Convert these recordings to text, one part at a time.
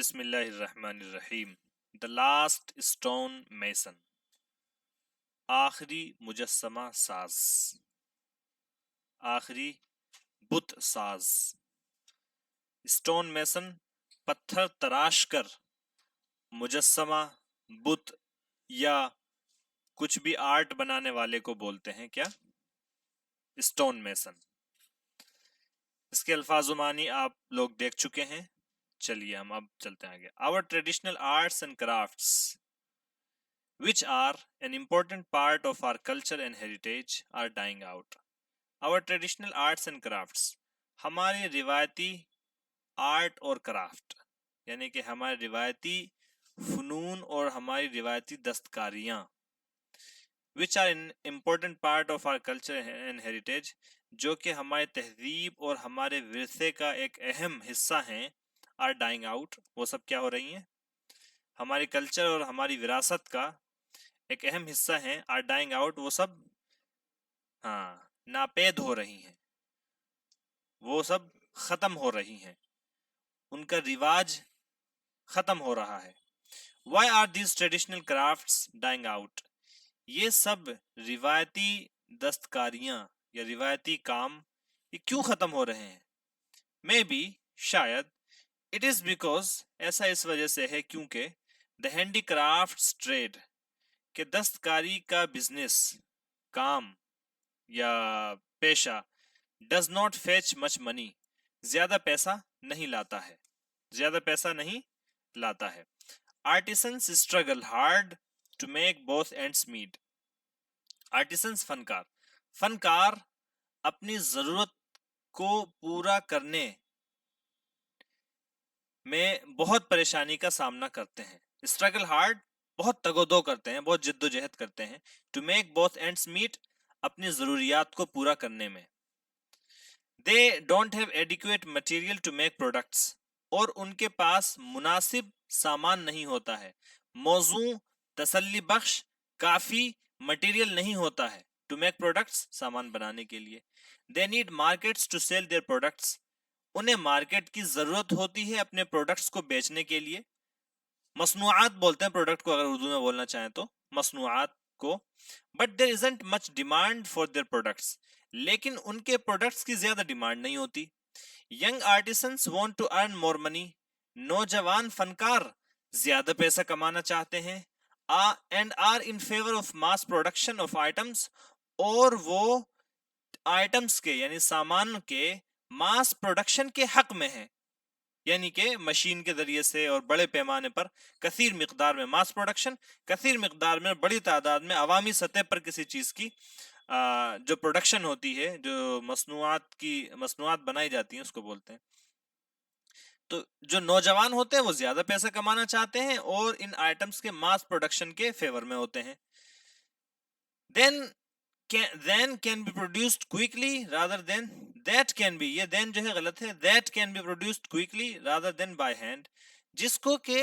बिस्मिल्लाहिर्रहमानिर्रहीम। The last stone mason, आखिरी मुजस्समा साज, आखिरी बुत साज। स्टोन मेसन पत्थर तराश कर मुजस्समा, बुत या कुछ भी आर्ट बनाने वाले को बोलते हैं क्या? Stone mason. इसके अल्फाज मानी आप लोग देख चुके हैं। चलिए हम अब चलते हैं आगे। Our traditional arts and crafts which are an important part of our culture and heritage are dying out. Our traditional arts and crafts, हमारे रिवायती आर्ट और क्राफ्ट यानी कि हमारे रिवायती फ़नून और हमारी रिवायती दस्तकारियाँ, which are an important part of our culture and heritage, जो कि हमारे तहजीब और हमारे विरसे का एक अहम हिस्सा हैं, are dying out, वो सब क्या हो रही हैं? हमारी कल्चर और हमारी विरासत का एक अहम हिस्सा है, आर डाइंग आउट, वो सब नापेद हो रही हैं, वो सब खत्म हो रही हैं, उनका रिवाज खत्म हो रहा है। Why are these traditional crafts dying out? ये सब रिवायती दस्तकारियां या रिवायती काम ये क्यों खत्म हो रहे हैं? मे बी, शायद, इट इज बिकॉज, ऐसा इस वजह से है क्योंकि द हैंडीक्राफ्ट्स ट्रेड के दस्तकारी का बिजनेस, काम या पेशा, does not fetch much money, ज्यादा पैसा नहीं लाता है, ज्यादा पैसा नहीं लाता है। Artisans struggle hard to make both ends meet. Artisans फनकार, फनकार अपनी जरूरत को पूरा करने में बहुत परेशानी का सामना करते हैं। स्ट्रगल हार्ड, बहुत तगोदो करते हैं, बहुत जिद्दोजहद करते हैं। To make both ends meet, अपनी जरूरियात को पूरा करने में। They don't have adequate material to make products, और उनके पास मुनासिब सामान नहीं होता है, मौजू तसल्ली बख्श काफी मटेरियल नहीं होता है टू मेक प्रोडक्ट्स, सामान बनाने के लिए। They need markets to sell their products, उन्हें मार्केट की जरूरत होती है अपने प्रोडक्ट्स को बेचने के लिए। मसनूआत बोलते हैं प्रोडक्ट को, अगर उर्दू में बोलना चाहें तो मसनूआत को। But there isn't much demand for their products, लेकिन उनके प्रोडक्ट्स की ज्यादा डिमांड नहीं होती। Young artisans want to earn more money, नौजवान फनकार ज्यादा पैसा कमाना चाहते हैं। And are in favour of mass production of items, और वो आइटम्स के यानी सामान के मास प्रोडक्शन के हक में है, यानी कि मशीन के जरिए से और बड़े पैमाने पर कसीर मिकदार में मास प्रोडक्शन, कसीर मिकदार में बड़ी तादाद में अवामी सतह पर किसी चीज की जो प्रोडक्शन होती है, जो मसनूआत बनाई जाती हैं, उसको बोलते हैं। तो जो नौजवान होते हैं वो ज्यादा पैसा कमाना चाहते हैं और इन आइटम्स के मास प्रोडक्शन के फेवर में होते हैं। then can be produced quickly rather than that can be, ये then जो है गलत है, that can be produced quickly rather than by hand, जिसको के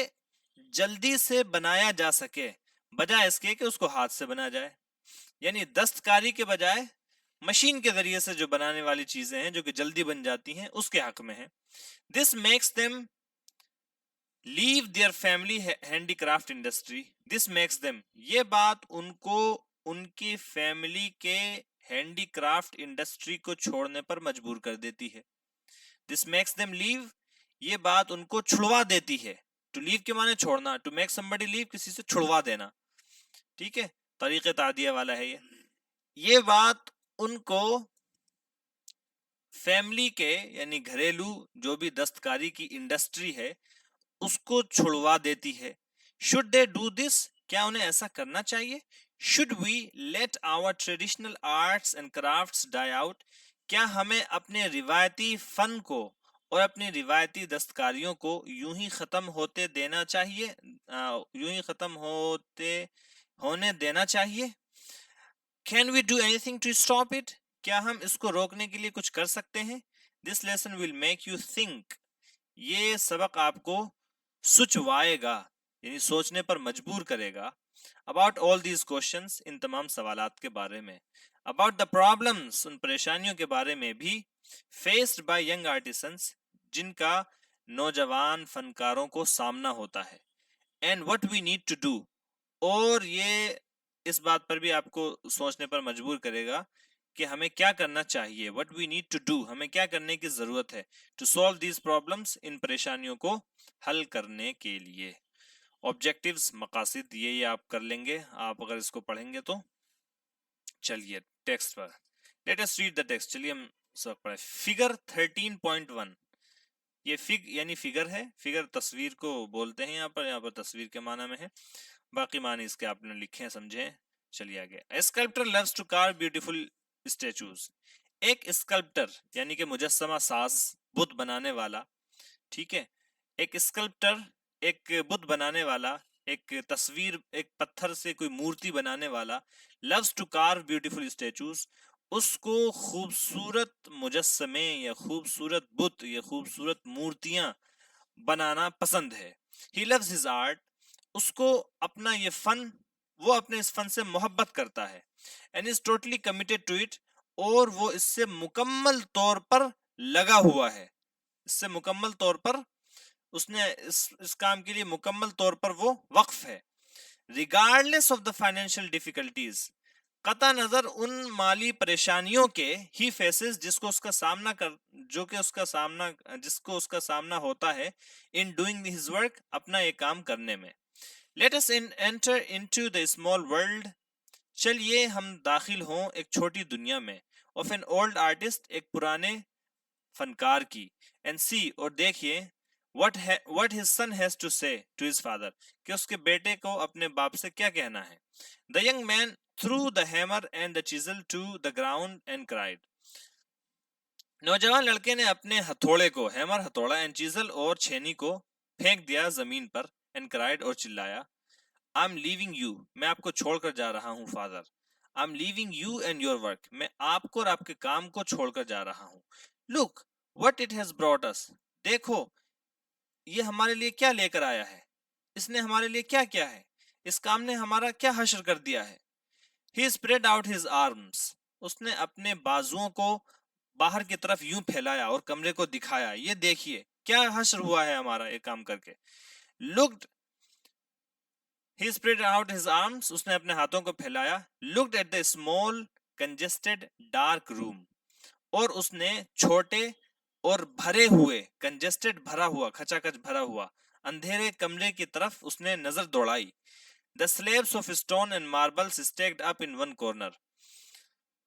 जल्दी से बनाया जा सके बजाय इसके कि उसको हाथ से बना जाए, यानी दस्तकारी के बजाय मशीन के जरिए से जो बनाने वाली चीजें हैं जो कि जल्दी बन जाती हैं उसके हक में है। This makes them leave their family handicraft industry, this makes them, ये बात उनको उनकी फैमिली के हैंडीक्राफ्ट इंडस्ट्री को छोड़ने पर मजबूर कर देती है। दिस मेक्स देम लीव, ये बात उनको छुड़वा देती है। टू लीव के माने छोड़ना, टू मेक समबडी लीव, किसी से छुड़वा देना, ठीक है, तरीके तादिया वाला है ये बात उनको फैमिली के यानी घरेलू जो भी दस्तकारी की इंडस्ट्री है उसको छुड़वा देती है। शुड दे डू दिस, क्या उन्हें ऐसा करना चाहिए? Should we let our traditional arts and crafts die out, क्या हमें अपने रिवायती फन को और अपनी रिवायती दस्तकारियों को यूं ही खत्म होते देना चाहिए, यूं ही खत्म होने देना चाहिए? Can we do anything to stop it, क्या हम इसको रोकने के लिए कुछ कर सकते हैं? This lesson will make you think, ये सबक आपको सुचवाएगा यानी सोचने पर मजबूर करेगा। अबाउट ऑल दीज क्वेश्चंस, इन तमाम सवालात के बारे में। अबाउट द प्रॉब्लम्स, उन परेशानियों के बारे में भी। फेस्ड बाय यंग आर्टिसंस, जिनका नौजवान फनकारों को सामना होता है। And what we need to do, और ये इस बात पर भी आपको सोचने पर मजबूर करेगा कि हमें क्या करना चाहिए। What we need to do, हमें क्या करने की जरूरत है टू सॉल्व दीज प्रॉब्लम्स, इन परेशानियों को हल करने के लिए। ऑब्जेक्टिव्स, मकासद, ये आप कर लेंगे आप अगर इसको पढ़ेंगे तो। चलिए टेक्स्ट पर, let us read the text. चलिए हम सब पढ़े। फिगर 13.1, ये फिग यानी फिगर है, फिगर तस्वीर को बोलते हैं यहाँ पर तस्वीर के माना में है, बाकी माने इसके आपने लिखे हैं, समझे। चलिए आगे। A sculptor loves to carve beautiful statues, एक स्कल्प्टर यानी कि मुजस्समा साज, बुत बनाने वाला, ठीक है। एक स्कल्प्टर, एक बुत बनाने वाला, एक तस्वीर, एक पत्थर से कोई मूर्ति बनाने वाला, loves to carve beautiful statues, उसको खूबसूरत मुजस्समे या खूबसूरत बुत या खूबसूरत मूर्तियां बनाना पसंद है। ही लव्स हिज आर्ट, उसको अपना ये फन, वो अपने इस फन से मोहब्बत करता है। And is totally committed to it, और वो इससे मुकम्मल तौर पर लगा हुआ है, इससे मुकम्मल तौर पर उसने इस काम के लिए मुकम्मल तौर पर वो वक्फ है। Regardless of the financial difficulties, कता नजर उन माली परेशानियों के, ही फेसेस, जिसको उसका सामना कर, जो कि उसका सामना, जिसको उसका सामना होता है, इन डूइंग हिज वर्क, अपना ये काम करने में। Let us enter into the small world, चलिए हम दाखिल हों एक छोटी दुनिया में, ऑफ एन ओल्ड आर्टिस्ट, एक पुराने फनकार की, एंड सी, और देखिए, what his son has to say to his father, कि उसके बेटे को अपने बाप से क्या कहना है। The young man threw the hammer and the chisel to the ground and cried, नौजवान लड़के ने अपने हथौड़े को, हैमर हथौड़ा, एंड चीजल और छेनी को फेंक दिया जमीन पर, एंड क्राइड, और चिल्लाया, आई एम लीविंग यू, मैं आपको छोड़कर जा रहा हूँ father. I am leaving you and your work, मैं आपको और आपके काम को छोड़कर जा रहा हूँ। Look what it has brought अस, देखो ये हमारे लिए क्या लेकर आया है, इसने हमारे लिए क्या किया है, इस काम ने हमारा क्या हश्र कर दिया है। ही स्प्रेड आउट हिज आर्म्स, उसने अपने बाजुओं को बाहर की तरफ यूं फैलाया और कमरे को दिखाया, ये देखिए क्या हश्र हुआ है हमारा ये काम करके। लुक्ड, ही स्प्रेड आउट हिज आर्म्स, उसने अपने हाथों को फैलाया। Looked at the small congested dark room, और उसने छोटे और भरे हुए, कंजेस्टेड भरा हुआ, खचाखच भरा हुआ, अंधेरे कमरे की तरफ उसने नजर दौड़ाई। The slabs of stone and marbles stacked up in one corner,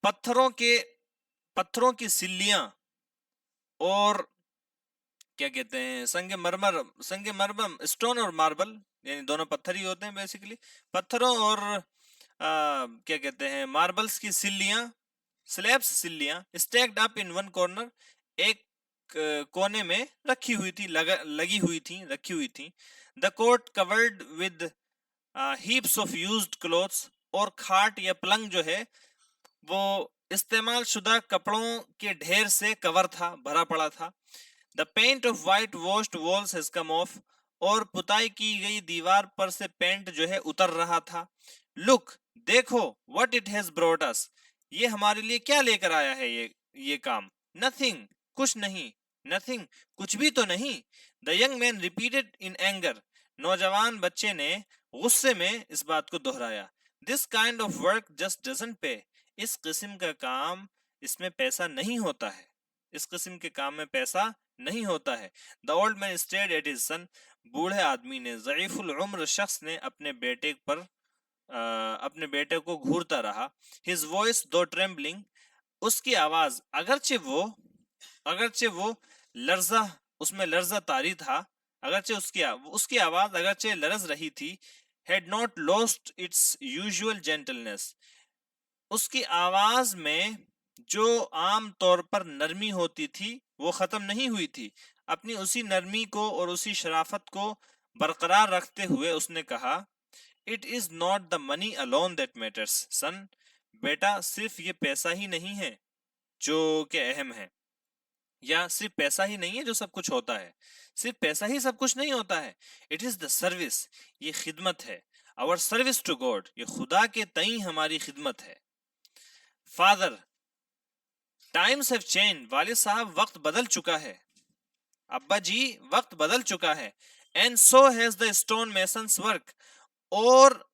पत्थरों की सिल्लियां और क्या कहते हैं, संगमरमर, स्टोन और मार्बल, यानी दोनों पत्थर ही होते हैं बेसिकली, पत्थरों और क्या कहते हैं, मार्बल्स की सिल्लियां, स्लैब्स, सिल्लियां, stacked up in one corner, एक कोने में रखी हुई थी, लगी हुई थी, रखी हुई थी। The cot covered with heaps of used clothes, और खाट या पलंग जो है वो इस्तेमाल शुदा कपड़ों के ढेर से कवर था, भरा पड़ा था। The paint of whitewashed walls has come off, और पुताई की गई दीवार पर से पेंट जो है उतर रहा था। लुक, देखो, व्हाट इट हैज ब्रॉट अस, ये हमारे लिए क्या लेकर आया है ये काम। नथिंग, कुछ नहीं, नथिंग, कुछ भी तो नहीं। The young man repeated in anger, नौजवान बच्चे ने गुस्से में इस बात को दोहराया। This kind of work just doesn't पे, इस किस्म का काम, इसमें पैसा नहीं होता है, इस किस्म के काम में पैसा नहीं होता है। The old man stared at his son, बूढ़े आदमी ने, ज़ईफुल उम्र शख्स ने अपने बेटे पर अपने बेटे को घूरता रहा। हिज वॉइस दो ट्रेम्बलिंग, उसकी आवाज अगरचे वो लर्जा, उसमें लर्जा तारी था, अगरचे उसकी आवाज अगरचे लरज रही थी। Had not lost its usual gentleness, उसकी आवाज में जो आम तौर पर नरमी होती थी वो खत्म नहीं हुई थी। अपनी उसी नरमी को और उसी शराफत को बरकरार रखते हुए उसने कहा, it is not the money alone that matters son, बेटा सिर्फ ये पैसा ही नहीं है जो कि अहम है, या सिर्फ पैसा ही नहीं है जो सब कुछ होता है, सिर्फ पैसा ही सब कुछ नहीं होता है। इट इज द सर्विस, ये खिदमत है। आवर सर्विस टू गॉड, ये खुदा के तई हमारी खिदमत है। फादर, टाइम्स हैव चेंज, वालिद साहब वक्त बदल चुका है। अब्बा जी, वक्त बदल चुका है। And so has the stone masons work, और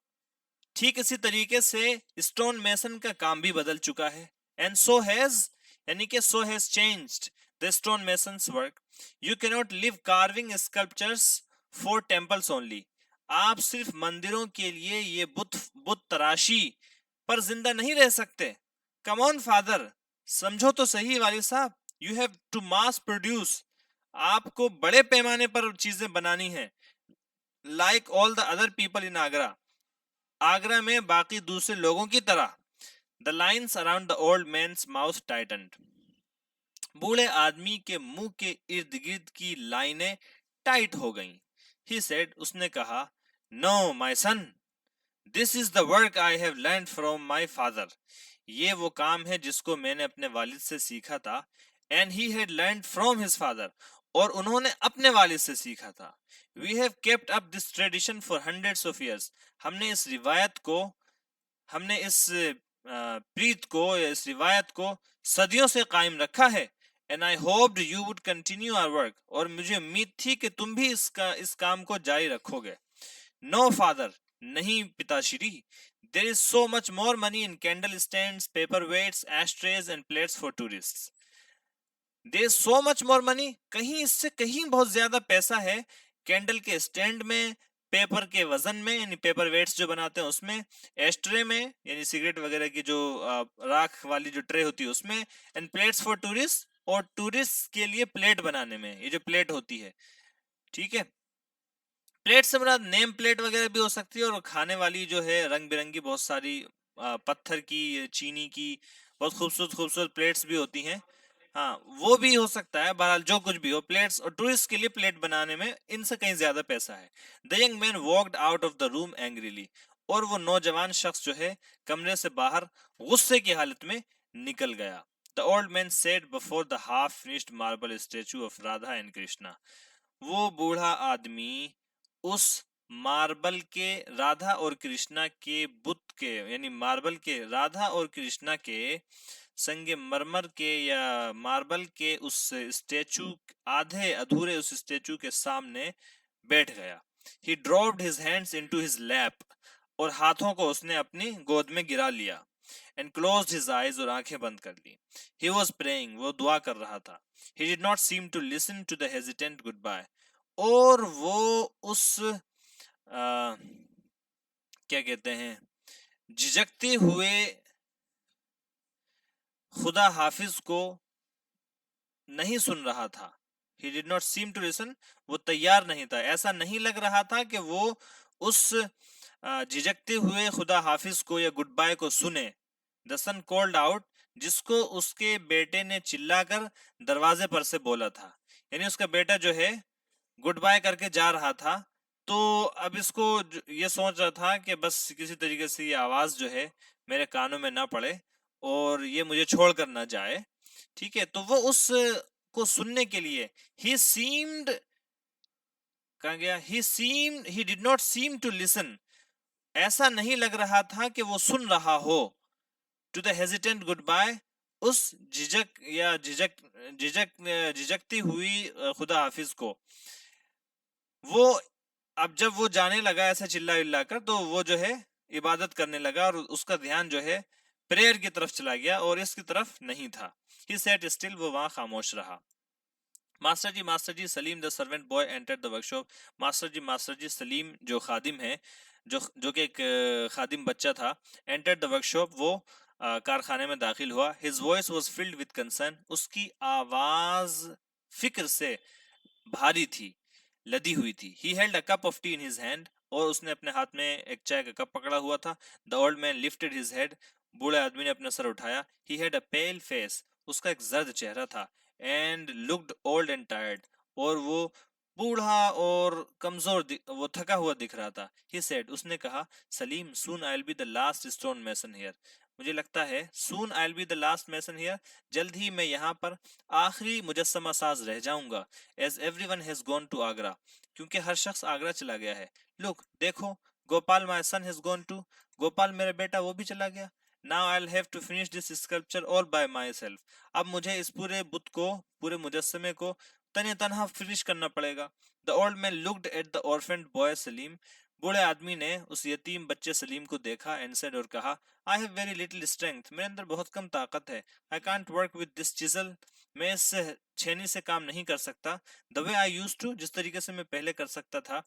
ठीक इसी तरीके से स्टोन मेसन का काम भी बदल चुका है। एंड सो हैज, यानी कि so has changed the stone masons work. You can not live carving sculptures for temples only. आप सिर्फ मंदिरों के लिए ये बुत तराशी पर जिंदा नहीं रह सकते। कम ऑन फादर, समझो तो सही वालिद साहब। You have to mass produce, आपको बड़े पैमाने पर चीजें बनानी है। Like all the other people in Agra, Agra में बाकी दूसरे लोगों की तरह। The lines around the old man's mouth tightened, बूढ़े आदमी के मुंह के इर्द गिर्द की लाइनें टाइट हो गईं। ही सेड, उसने कहा, no my son, this is the work I have learned from my father. ये वो काम है जिसको मैंने अपने वालिद से सीखा था। And he had learned from his father, और उन्होंने अपने वालिद से सीखा था। We have kept up this tradition for hundreds of years, हमने इस रिवायत को, हमने इस प्रीत को, इस रिवायत को सदियों से कायम रखा है। And I hoped you would continue our work, और मुझे उम्मीद थी कि तुम भी इस काम को जारी रखोगे। नो फादर, नहीं पिताश्री। There is so much more money in candle stands, paperweights, ashtrays and plates for tourists. There is so much more money, कहीं इससे कहीं बहुत ज्यादा पैसा है कैंडल के स्टैंड में, पेपर के वजन में, यानी पेपर वेट्स जो बनाते हैं उसमें, एस्ट्रे में यानी सिगरेट वगैरह की जो राख वाली जो ट्रे होती है उसमें, एंड प्लेट्स फॉर टूरिस्ट, और टूरिस्ट के लिए प्लेट बनाने में, ये जो प्लेट होती है, ठीक है। प्लेट से मुराद नेम प्लेट वगैरह भी हो सकती है, और खाने वाली जो है रंग बिरंगी बहुत सारी पत्थर की, चीनी की बहुत खूबसूरत खूबसूरत प्लेट्स भी होती हैं। हाँ, वो भी हो सकता है। बहरहाल जो कुछ भी हो, प्लेट्स और टूरिस्ट के लिए प्लेट बनाने में इनसे कहीं ज्यादा पैसा है। The young man walked out of the room angrily, और वो नौजवान शख्स जो है कमरे से बाहर गुस्से की हालत में निकल गया। The old man said before the half finished marble statue of Radha and Krishna, वो बूढ़ा आदमी उस मार्बल के राधा और कृष्णा के बुत के, यानी मार्बल के राधा और कृष्णा के संगे मरमर के या मार्बल के उस स्टेचू, आधे अधूरे उस स्टेचू के सामने बैठ गया। ही dropped his hands into his lap, और हाथों को उसने अपनी गोद में गिरा लिया। एंड क्लोज्ड हिज आईज, और आंखें बंद कर ली। ही वाज प्रेइंग, वो दुआ कर रहा था। He did not seem to listen to the hesitant goodbye, और वो उस क्या कहते हैं, झिझकते हुए खुदा हाफिज को नहीं सुन रहा था। He did not seem to listen, वो तैयार नहीं था, ऐसा नहीं लग रहा था कि वो उस झिझकते हुए खुदा हाफिज को या गुड बाय को सुने। द सन कॉल्ड आउट, जिसको उसके बेटे ने चिल्लाकर दरवाजे पर से बोला था, यानी उसका बेटा जो है गुड बाय करके जा रहा था, तो अब इसको ये सोच रहा था कि बस किसी तरीके से ये आवाज जो है मेरे कानों में ना पड़े और ये मुझे छोड़ कर ना जाए, ठीक है। तो वो उस को सुनने के लिए ही सीम्ड, कहा गया, he did not seem to listen, ऐसा नहीं लग रहा था कि वो सुन रहा हो। To the hesitant goodbye, उस झिझक या झिझकती हुई खुदा हाफिज को। वो अब जब वो जाने लगा ऐसा चिल्ला विल्ला कर, तो वो जो है इबादत करने लगा, और उसका ध्यान जो है प्रेयर की तरफ चला गया और इसकी तरफ नहीं था। ही सेट स्टिल, वो वहां खामोश रहा। Master ji, Salim the servant boy enter the workshop. Master ji Salim जो खादिम है, जो कि एक खादिम बच्चा था, एंटर द वर्कशॉप, वो कारखाने में दाखिल हुआ। His voice was filled with concern, उसकी आवाज फिक्र से भारी थी, लदी हुई थी। He held a cup of T in his hand, और उसने अपने हाथ में एक चाय का कप पकड़ा हुआ था। The old man lifted his head, बूढ़े आदमी ने अपना सर उठाया। He had a pale face, उसका एक जर्द चेहरा था। And looked old and tired, और वो बूढ़ा और कमजोर, वो थका हुआ दिख रहा था। ही सेड, उसने कहा, Salim, soon I will be the last stone mason here. मुझे लगता है soon I will be the last mason here, जल्द ही मैं यहाँ पर आखिरी मुजस्समा साज रह जाऊंगा। As everyone has gone to Agra, क्योंकि हर शख्स आगरा चला गया है। लुक, देखो, Gopal my son has gone to, Gopal मेरा बेटा वो भी चला गया। Now I will have to finish this sculpture all by myself, अब मुझे इस पूरे बुत को, पूरे मुजस्समे को तने तनहा फिनिश करना पड़ेगा। The old man looked at the orphaned boy Salim, बूढ़े आदमी ने उस यतीम बच्चे सलीम को देखा एंड सेड और कहा, I have very little strength, मेरे अंदर बहुत कम ताकत है। I can't work with this chisel, मैं इस छेनी से काम नहीं कर सकता। The way I used to, जिस तरीके से मैं पहले कर सकता था।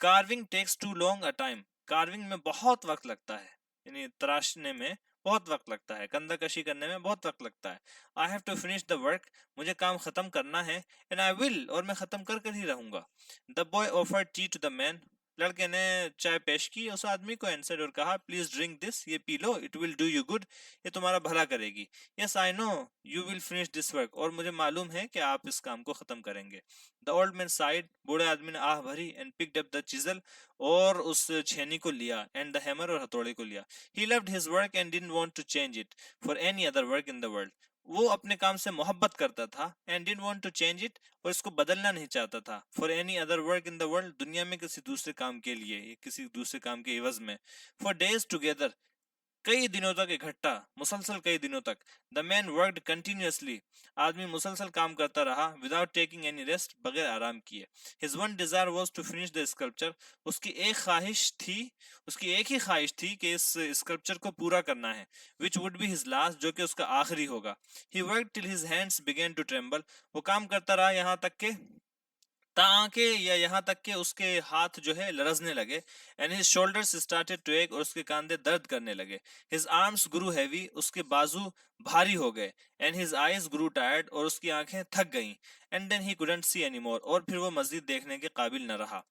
Carving takes too long a time, कार्विंग में बहुत वक्त लगता है, यानी तराशने में बहुत वक्त लगता है, कंधा कशी करने में बहुत वक्त लगता है। I have to finish the work, मुझे काम खत्म करना है। एंड आई विल, और मैं खत्म कर कर ही रहूंगा। The boy offered tea to the man, लड़के ने चाय पेश की उस आदमी को एंड सेड, और कहा, प्लीज ड्रिंक दिस, ये P low, it will do you good, ये तुम्हारा भला करेगी। Yes I know you will finish this work, और मुझे मालूम है कि आप इस काम को खत्म करेंगे। द ओल्ड मैन साइड, बूढ़े आदमी ने आह भरी, and picked up the chisel, और उस छेनी को लिया, एंड द हैमर, और हथौड़े को लिया। He loved his work and didn't want to change it for any other work in the world, वो अपने काम से मोहब्बत करता था, and didn't want to change it, और इसको बदलना नहीं चाहता था, for any other work in the world, दुनिया में किसी दूसरे काम के लिए, किसी दूसरे काम के एवज में। फॉर डेज टुगेदर, कई दिनों तक इकट्ठा, मुसलसल कई दिनों तक। द मैन वर्कड कंटिन्यूअसली, आदमी मुसलसल काम करता रहा, विदाउट टेकिंग एनी रेस्ट, बगैर आराम किए। His one desire was to finish the sculpture, उसकी एक ही ख्वाहिश थी कि इस स्कल्पचर को पूरा करना है, which would be his last, जो कि उसका आखिरी होगा। He worked till his hands began to tremble, वो काम करता रहा यहाँ तक के ताकि या यहाँ तक कि उसके हाथ जो है लरजने लगे। And his shoulders started to ache, और उसके कंधे दर्द करने लगे। हिज आर्म्स ग्रू हैवी, उसके बाजू भारी हो गए। And his eyes grew tired, और उसकी आंखें थक गईं। And then he couldn't see any more, और फिर वो मस्जिद देखने के काबिल न रहा,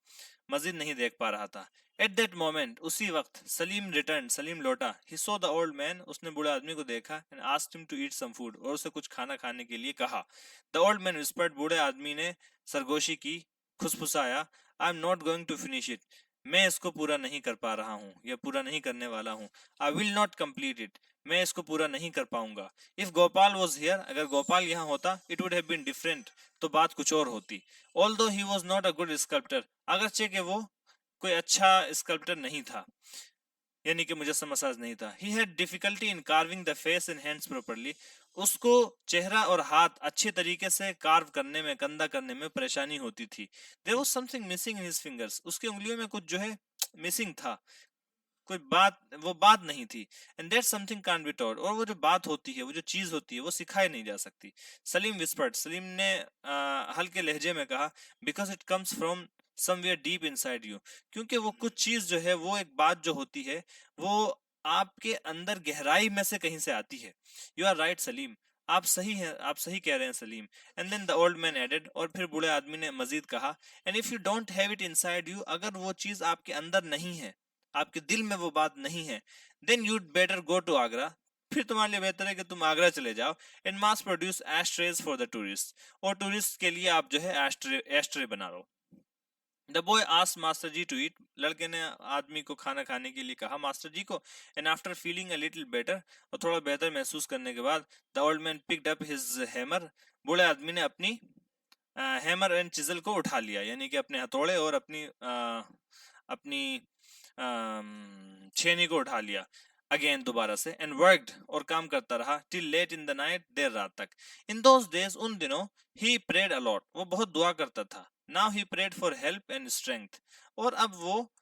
मस्जिद नहीं देख पा रहा था। एट दैट मोमेंट, उसी वक्त, सलीम रिटर्न, सलीम लौटा। He saw the old man, उसने बूढ़े आदमी को देखा, and asked him to eat some food, और उसे कुछ खाना खाने के लिए कहा। द ओल्ड मैन विस्पर्ड, बूढ़े आदमी ने सरगोशी की, खुसफुसाया, I am not going to finish it, मैं इसको पूरा नहीं कर पा रहा हूँ, या पूरा नहीं करने वाला हूँ। I will not complete it, मैं इसको पूरा नहीं कर पाऊंगा। इफ गोपाल वॉज हियर, अगर गोपाल यहाँ होता, it would have been different, तो बात कुछ और होती। Although he was not a good sculptor, अगरचे कि वो कोई अच्छा स्कल्प्टर नहीं था, यानी कि मुझे समझ नहीं था। He had difficulty in carving the face and hands properly, उसको चेहरा और हाथ अच्छे तरीके से कार्व करने में, कंधा करने में परेशानी होती थी। There was something missing in his fingers, उसकी उंगलियों में कुछ जो है मिसिंग था, कोई बात, वो बात नहीं थी। And that something can't be taught, और वो जो बात होती है, वो जो चीज होती है, वो सिखाई नहीं जा सकती। सलीम विस्पर्ड, सलीम ने हल्के लहजे में कहा, because it comes from somewhere deep inside you, क्योंकि वो कुछ चीज जो है, वो एक बात जो होती है, वो आपके अंदर गहराई में से कहीं से आती है। यू आर राइट सलीम, आप सही हैं, आप सही कह रहे हैं Salim. And then the old man added, और फिर बूढ़े आदमी ने मजीद कहा, and if you don't have it inside you, अगर वो चीज आपके अंदर नहीं है, आपके दिल में वो बात नहीं है, then you'd better go to Agra, फिर तुम्हारे लिए बेहतर है कि तुम आगरा चले जाओ, and mass produce ashtrays for the tourist, और टूरिस्ट के लिए आप जो है एस्ट्रे बना लो। The boy asked master ji to eat, लड़के ने आदमी को खाना खाने के लिए कहा, मास्टर जी को। And after feeling a little better, और थोड़ा बेहतर महसूस करने के बाद, the old man picked up his hammer, बूढ़े आदमी ने अपनी हैमर एंड चिजल को उठा लिया, यानी कि अपने हथौड़े और अपनी छेनी को उठा लिया, अगेन दोबारा से। एंड वर्कड, और काम करता रहा, till late in the night, देर रात तक। इन दोज डेज, उन दिनों, ही प्रेड अलॉट, वो बहुत दुआ करता था। Now he prayed for help and strength, और अब वो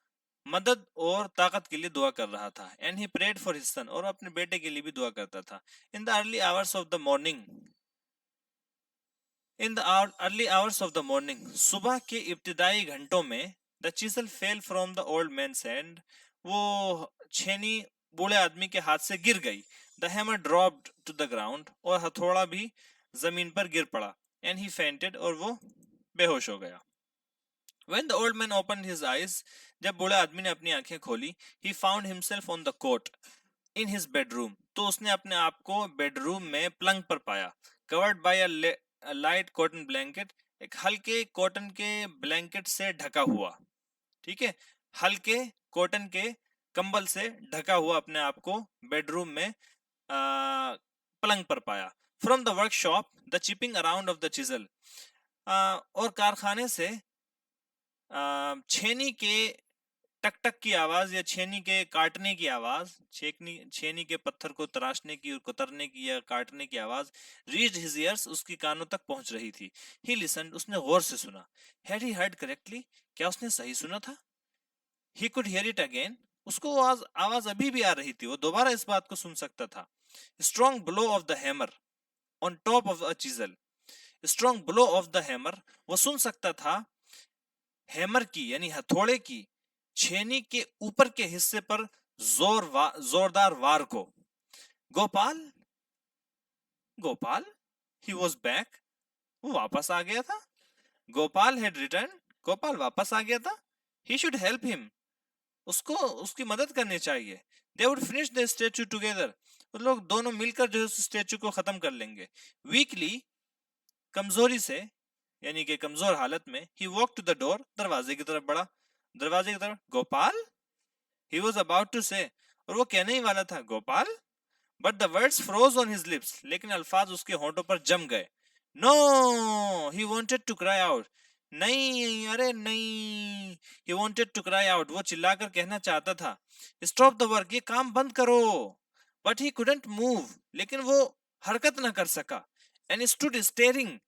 मदद और ताकत के लिए दुआ कर रहा था। And he prayed for his son, और अपने बेटे के लिए भी दुआ करता था। In the early hours of the morning, in the early hours of the morning, सुबह के इब्तिदाई घंटों में, the chisel fell from the old man's hand, वो छेनी बूढ़े आदमी के हाथ से गिर गई। The hammer dropped to the ground, और हथौड़ा भी जमीन पर गिर पड़ा। एंड ही फेंटेड, और वो बेहोश हो गया। When the old man opened his eyes, जब बूढ़े आदमी ने अपनी आंखें खोली, he found himself on the cot in his bedroom, तो उसने अपने आप को बेडरूम में पलंग पर पाया। Covered by a light cotton blanket, एक हल्के कॉटन के ब्लैंकेट से ढका हुआ, ठीक है, हल्के कॉटन के कंबल से ढका हुआ अपने आप को बेडरूम में पलंग पर पाया। From the workshop, the chipping around of the chisel, और कारखाने से छेनी के टक टक की आवाज या छेनी के काटने की आवाज, छेनी के पत्थर को तराशने की और कुतरने की या काटने की आवाज रीच्ड हिज ईयर्स, उसकी कानों तक पहुंच रही थी। ही लिसन्ड, उसने गौर से सुना। हैड ही हर्ड करेक्टली, क्या उसने सही सुना था? He could hear it again, उसको आवाज आवाज अभी भी आ रही थी, वो दोबारा इस बात को सुन सकता था। Strong blow of the hammer on top of a chisel, strong blow of the hammer, वो सुन सकता था हैमर की यानी हथौड़े की छेनी के ऊपर के हिस्से पर जोरदार वार को। Gopal, Gopal, he was back, वो वापस आ गया था। गोपाल हैड रिटर्न, गोपाल वापस आ गया था। ही शुड हेल्प हिम, उसको उसकी मदद करनी चाहिए। They would finish the statue together, वो लोग दोनों मिलकर जो उस स्टेचू को खत्म कर लेंगे। वीकली, कमजोरी से यानी कि कमजोर हालत में, he walk to the door, दरवाजे की तरफ बढ़ा। दरवाजे की तरफ, Gopal, he was about to say, और वो कहने ही वाला था Gopal, but the words froze on his lips, लेकिन अल्फाज उसके होंठों पर जम गए। No, he wanted to cry out, नहीं, अरे नहीं। He wanted to cry out, वो चिल्लाकर कहना चाहता था, स्टॉप द वर्क, ये काम बंद करो। बट ही कुडंट मूव, लेकिन वो हरकत न कर सका। And stood staring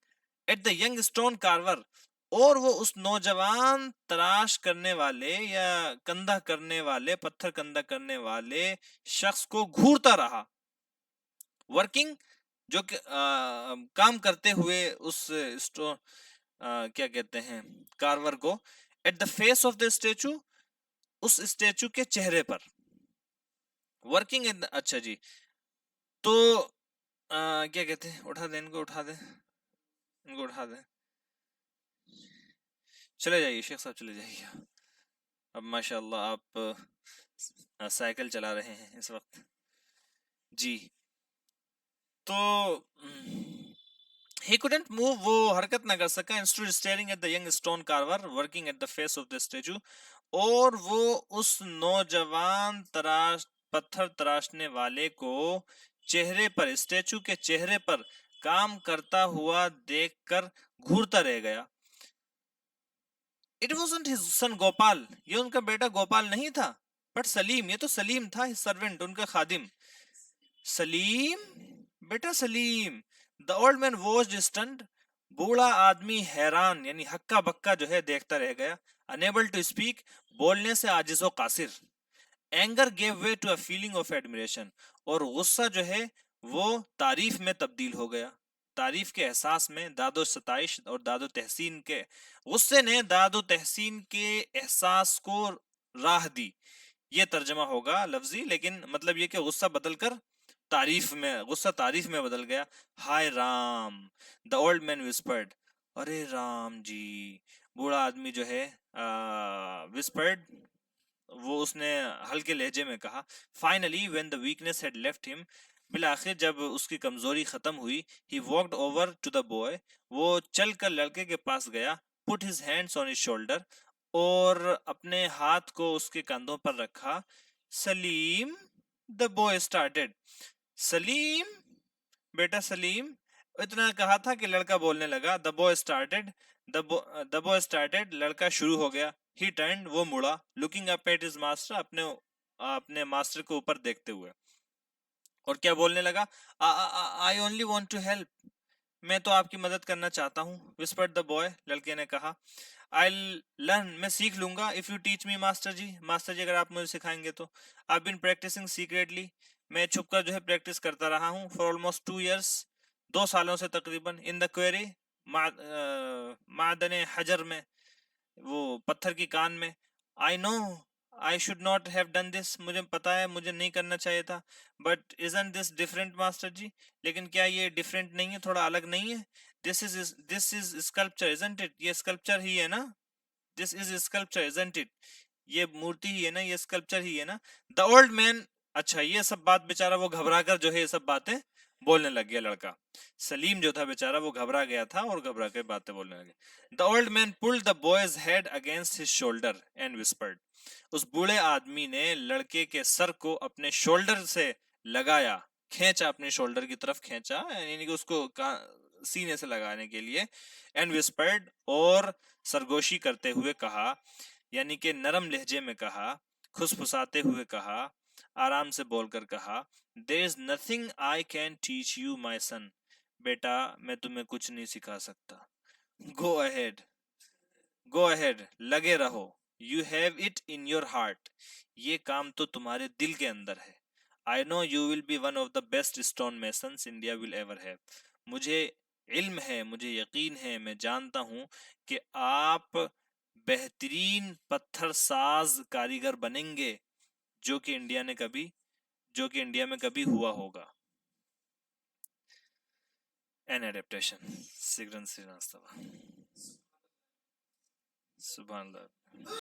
at the young stone Carver, और वो उस नौजवान तराश करने वाले या कंधा करने वाले, पत्थर कंधा करने वाले शख्स को घूरता रहा। वर्किंग, जो कि काम करते हुए उस स्टोन, क्या कहते हैं, कार्वर को, at the face of the statue, उस स्टेचू के चेहरे पर। वर्किंग एट, अच्छा जी, तो क्या कहते हैं, उठा दे इनको, उठा दे इनको, उठा दे, चले जाइए शेख साहब, चले जाइए। अब माशाल्लाह आप साइकिल चला रहे हैं इस वक्त जी। तो he couldn't move, वो हरकत ना कर सका। and stood staring at the young stone carver working at the face of the statue, और वो उस नौजवान पत्थर तराशने वाले को चेहरे पर, स्टेचू के चेहरे पर काम करता हुआ देखकर घूरता रह गया। It wasn't his son Gopal, ये उनका बेटा गोपाल नहीं था, बट सलीम, ये तो सलीम था, हिज सर्वेंट, उनका खादिम। सलीम, बेटा Salim. The old man was stunned, बूढ़ा आदमी हैरान यानी हक्का बक्का जो है देखता रह गया। अनेबल टू स्पीक, बोलने से आजिज़ो कासिर। Anger gave way to a feeling of admiration, और गुस्सा जो है वो तारीफ में तब्दील हो गया, तारीफ के एहसास में। दादो सताइश और दादो तहसीन के, गुस्से ने दादो तहसीन के एहसास को राह दी। ये तर्जमा होगा लफ्जी, लेकिन मतलब ये कि गुस्सा बदलकर तारीफ में, गुस्सा तारीफ में बदल गया। हाय Ram, the old man whispered, अरे राम जी, बूढ़ा आदमी जो है विस्पर्ड, वो उसने हल्के लहजे में कहा। Finally when the weakness had left him, बिलाखिर जब उसकी कमजोरी खत्म हुई, he walked over to the boy, वो चलकर लड़के के पास गया। Put his hands on his shoulder, और अपने हाथ को उसके कंधों पर रखा। Salim, the boy started, Salim, बेटा सलीम, इतना कहा था कि लड़का बोलने लगा। The boy started, the boy started, लड़का शुरू हो गया। ही टर्न्ड, वो मुड़ा। Looking up at his master, अपने मास्टर को ऊपर देखते हुए, और क्या बोलने लगा, I only want to help, मैं तो आपकी मदद करना चाहता हूँ। विस्पर्ड द बॉय, लड़के ने कहा। आई लर्न, मैं सीख लूंगा। If you teach me master ji, master ji अगर आप मुझे सिखाएंगे तो। आई बीन प्रैक्टिसिंग सीक्रेटली, मैं छुपकर जो है प्रैक्टिस करता रहा हूँ। फॉर ऑलमोस्ट 2 years, 2 सालों से तकरीबन। इन द क्वेरी, मादन हजर में, वो पत्थर की कान में। I know I should not have done this, मुझे पता है मुझे नहीं करना चाहिए था। But isn't this different master ji, लेकिन क्या ये डिफरेंट नहीं है, थोड़ा अलग नहीं है? This is sculpture isn't it, ये स्कल्पचर ही है ना? This is sculpture isn't it, ये मूर्ति ही है ना, ये स्कल्पचर ही है ना? द ओल्ड मैन, अच्छा ये सब बात बेचारा वो घबरा कर जो है ये सब बातें बोलने लग गया लड़का। सलीम जो था बेचारा वो घबरा गया था और घबरा के बातें बोलने लगे। The old man pulled the boys head against his shoulder and whispered, उस बूढ़े आदमी ने लड़के के सर को अपने शोल्डर से लगाया, खींचा, अपने शोल्डर की तरफ खींचा, यानी कि उसको सीने से लगाने के लिए। एंड विस्पर्ड, और सरगोशी करते हुए कहा, यानी कि नरम लहजे में कहा, खुसफुसाते हुए कहा, आराम से बोलकर कहा, there is nothing I can teach you my son, बेटा मैं तुम्हें कुछ नहीं सिखा सकता। गो अहेड, गो अहेड, लगे रहो, you have it in your heart, ये काम तो तुम्हारे दिल के अंदर है। I know you will be one of the best stone masons India will ever have, मुझे इल्म है, मुझे यकीन है, मैं जानता हूं कि आप बेहतरीन पत्थर साज कारीगर बनेंगे जो कि इंडिया में कभी हुआ होगा। एन एडेप्टेशन, सिगरन श्रीवास्तव। सुभान अल्लाह।